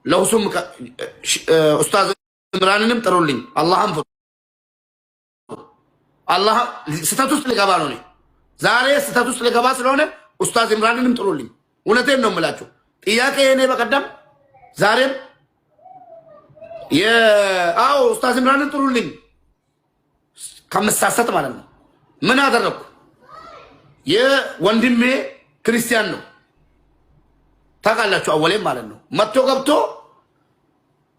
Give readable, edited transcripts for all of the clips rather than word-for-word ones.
ለውሱም ኡስታዝ ኢምራንንም ጥሩልኝ። አላህም አላህ ስተት ውስጥ ሊገባ ነው። ዛሬ ስተት ውስጥ ሊገባ ስለሆነ ኡስታዝ ኢምራንንም ጥሩልኝ። እውነቴን ነው የምላችሁ። ጥያቄ እኔ በቀደም ዛሬም አዎ ኡስታዝ ኢምራንን ጥሩልኝ ከምሳሰት ማለት ነው። ምን አደረኩ? የወንድሜ ክርስቲያን ነው ታውቃላችሁ፣ አወሌም ማለት ነው። መጥቶ ገብቶ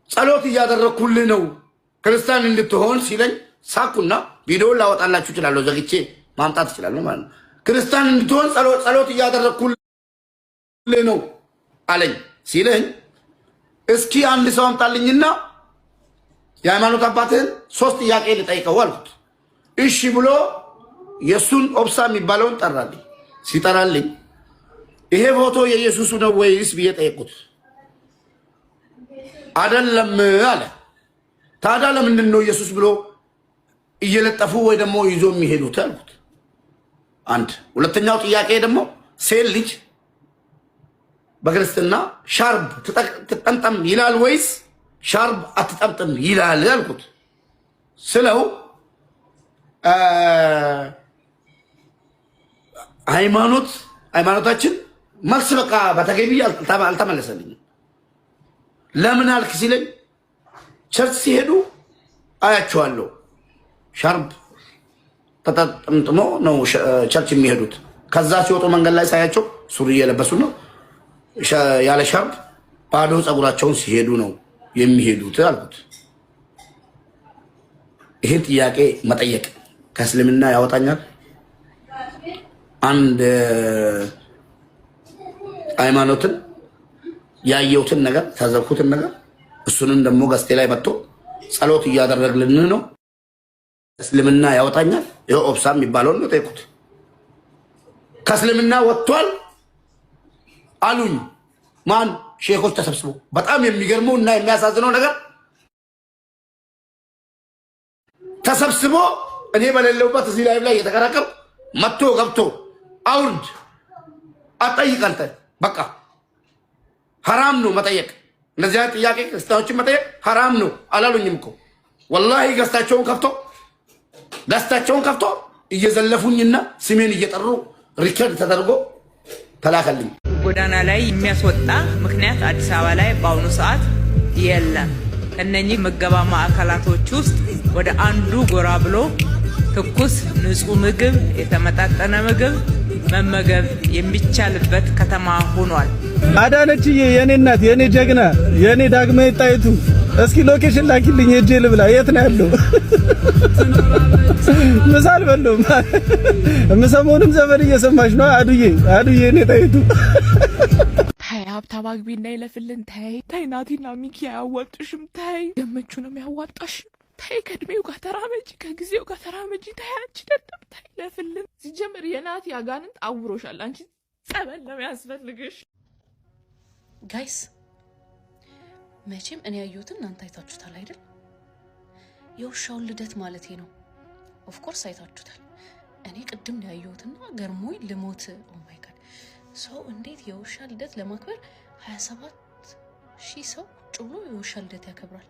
ጸሎት እያደረኩልህ ነው ክርስቲያን እንድትሆን ሲለኝ ሳኩና ቪዲዮውን ላወጣላችሁ እችላለሁ፣ ዘግቼ ማምጣት እችላለሁ ማለት ነው። ክርስቲያን እንድትሆን ጸሎት እያደረኩልህ ነው አለኝ። ሲለኝ እስኪ አንድ ሰው አምጣልኝና የሃይማኖት አባትህን 3 ጥያቄ ልጠይቀው አልኩት። እሺ ብሎ የሱን ኦብሳ የሚባለውን ጠራልኝ። ሲጠራልኝ ይሄ ፎቶ የኢየሱስ ነው ወይስ ብዬ ጠየቁት። አይደለም አለ። ታዲያ ለምንድን ነው ኢየሱስ ብሎ እየለጠፉ ወይ ደግሞ ይዞ የሚሄዱት አልኩት። አንድ ሁለተኛው ጥያቄ ደግሞ ሴት ልጅ በክርስትና ሻርብ ትጠምጠም ይላል ወይስ ሻርብ አትጠምጥም ይላል አልኩት። ስለው ሃይማኖታችን መልስ በቃ በተገቢ አልተመለሰልኝም። ለምን አልክ ሲለኝ ቸርች ሲሄዱ አያቸዋለሁ ሻርብ ተጠምጥሞ ነው ቸርች የሚሄዱት። ከዛ ሲወጡ መንገድ ላይ ሳያቸው ሱሪ እየለበሱ ነው ያለ ሻርብ ባዶ ፀጉራቸውን ሲሄዱ ነው የሚሄዱት አልኩት። ይህን ጥያቄ መጠየቅ ከእስልምና ያወጣኛል? አንድ ሃይማኖትን ያየሁትን ነገር ታዘብኩትን ነገር እሱንም ደግሞ ገስቴ ላይ መጥቶ ጸሎት እያደረግልን ነው እስልምና ያወጣኛል? ይሄ ኦብሳ የሚባለውን ነው ጠይቁት። ከእስልምና ወጥቷል አሉኝ። ማን? ሼኮች ተሰብስበው። በጣም የሚገርመው እና የሚያሳዝነው ነገር ተሰብስቦ እኔ በሌለውበት እዚህ ላይ እየተከራከሩ መጥቶ ገብቶ አውርድ አጠይቀንተ በቃ ሐራም ነው መጠየቅ። እንደዚህ አይነት ጥያቄ ክርስቲያኖችን መጠየቅ ሐራም ነው አላሉኝም እኮ ወላሂ። ገዝታቸውን ከፍቶ እየዘለፉኝና ስሜን እየጠሩ ሪከርድ ተደርጎ ተላከልኝ። ጎዳና ላይ የሚያስወጣ ምክንያት አዲስ አበባ ላይ በአሁኑ ሰዓት የለም። ከነኚህ ምገባ ማዕከላቶች ውስጥ ወደ አንዱ ጎራ ብሎ ትኩስ ንጹህ ምግብ፣ የተመጣጠነ ምግብ መመገብ የሚቻልበት ከተማ ሆኗል። አዳነችዬ የኔ እናት፣ የኔ ጀግና፣ የኔ ዳግማዊ ጣይቱ፣ እስኪ ሎኬሽን ላኪልኝ ሄጄ ልብላ። የት ነው ያለው? ምሳል በለው ምሰሞንም ዘመን እየሰማሽ ነው። አዱዬ የኔ ጣይቱ ታይ ሀብታም አግቢ እንዳይለፍልን። ታይ ናቲና ሚኪ አያዋጡሽም። ታይ ገመቹ ነው የሚያዋጣሽ። ታይ ከእድሜው ጋር ተራመጂ፣ ከጊዜው ጋር ተራመጂ። ታይ አንቺ ደደብ ታይ ለፍልን። ሲጀምር የናቲ አጋንንት አውሮሻል። አንቺ ጸበል ነው የሚያስፈልግሽ። ጋይስ መቼም እኔ ያየሁትን እናንተ አይታችሁታል አይደል? የውሻውን ልደት ማለቴ ነው። ኦፍ ኮርስ አይታችሁታል። እኔ ቅድም ነው ያየሁትና ገርሞኝ ልሞት። ኦ ማይ ጋድ! ሰው እንዴት የውሻ ልደት ለማክበር 27,000 ሰው ቁጭ ብሎ የውሻ ልደት ያከብራል?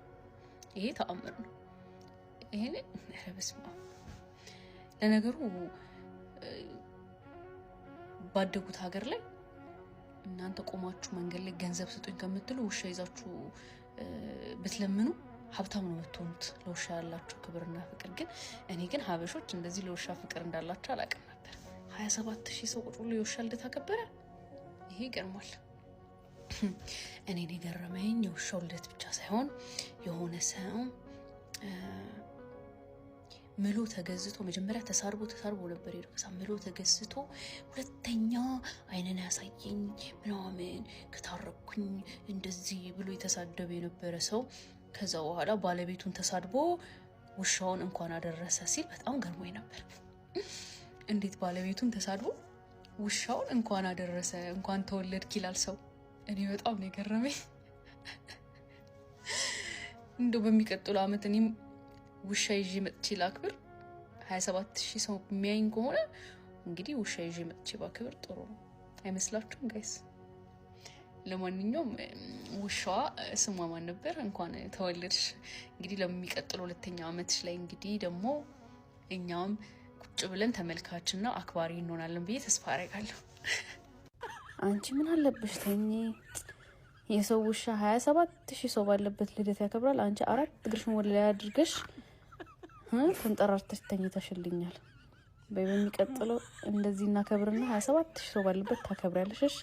ይሄ ተአምር ነው። ይሄን ረብስማ ለነገሩ ባደጉት ሀገር ላይ እናንተ ቆማችሁ መንገድ ላይ ገንዘብ ስጡኝ ከምትሉ ውሻ ይዛችሁ ብትለምኑ ሀብታም ነው የምትሆኑት፣ ለውሻ ያላችሁ ክብርና ፍቅር። ግን እኔ ግን ሀበሾች እንደዚህ ለውሻ ፍቅር እንዳላችሁ አላውቅም ነበር። 27,000 ሰው ቁጭ ብሎ የውሻ ልደት አከበረ። ይሄ ይገርማል። እኔን የገረመኝ የውሻው ልደት ብቻ ሳይሆን የሆነ ሰው ምሎ ተገዝቶ መጀመሪያ ተሳርቦ ነበር ሄዶ ከዛ ምሎ ተገዝቶ ሁለተኛ አይነን ያሳየኝ ምናምን ከታረኩኝ እንደዚህ ብሎ የተሳደበ የነበረ ሰው ከዛ በኋላ ባለቤቱን ተሳድቦ ውሻውን እንኳን አደረሰ ሲል በጣም ገርሞኝ ነበር። እንዴት ባለቤቱን ተሳድቦ ውሻውን እንኳን አደረሰ እንኳን ተወለድክ ይላል ሰው? እኔ በጣም ነው የገረመኝ። እንደው በሚቀጥለው አመት እኔም ውሻ ይዤ መጥቼ ላክብር። 27,000 ሰው የሚያይኝ ከሆነ እንግዲህ ውሻ ይዤ መጥቼ ባክብር ጥሩ ነው አይመስላችሁም ጋይስ? ለማንኛውም ውሻዋ ስሟ ማን ነበር? እንኳን ተወለድሽ። እንግዲህ ለሚቀጥለው ሁለተኛ ዓመትሽ ላይ እንግዲህ ደግሞ እኛም ቁጭ ብለን ተመልካችና አክባሪ እንሆናለን ብዬ ተስፋ አደርጋለሁ። አንቺ ምን አለብሽ ተኝ። የሰው ውሻ 27000 ሰው ባለበት ልደት ያከብራል። አንቺ 4 እግርሽን ወደ ላይ አድርገሽ ተንጠራርተሽ ተኝተሽልኛል። በሚቀጥለው እንደዚህ እናከብርና 27000 ሰው ባለበት ታከብሪያለሽ።